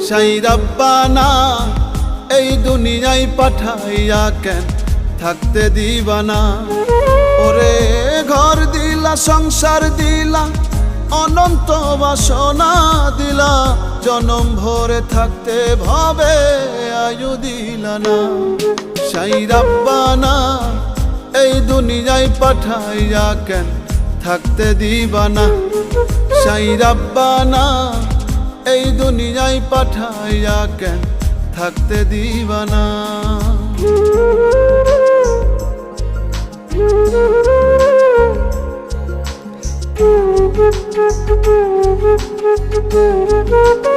সেই রব্বানা এই দুনিয়ায় পাঠাইয়া কেন থাকতে দিবানা। ওরে ঘর দিলা, সংসার দিলা, অনন্ত বাসনা দিলা, জনম ভরে থাকতে ভাবে আয়ু দিলা না। সেই রব্বানা এই দুনিয়ায় পাঠাইয়া কেন থাকতে দিবানা। সেই রব্বানা এই দুনিয়ায় পাঠাইয়া কেন থাকতে দিবানা। Thank you.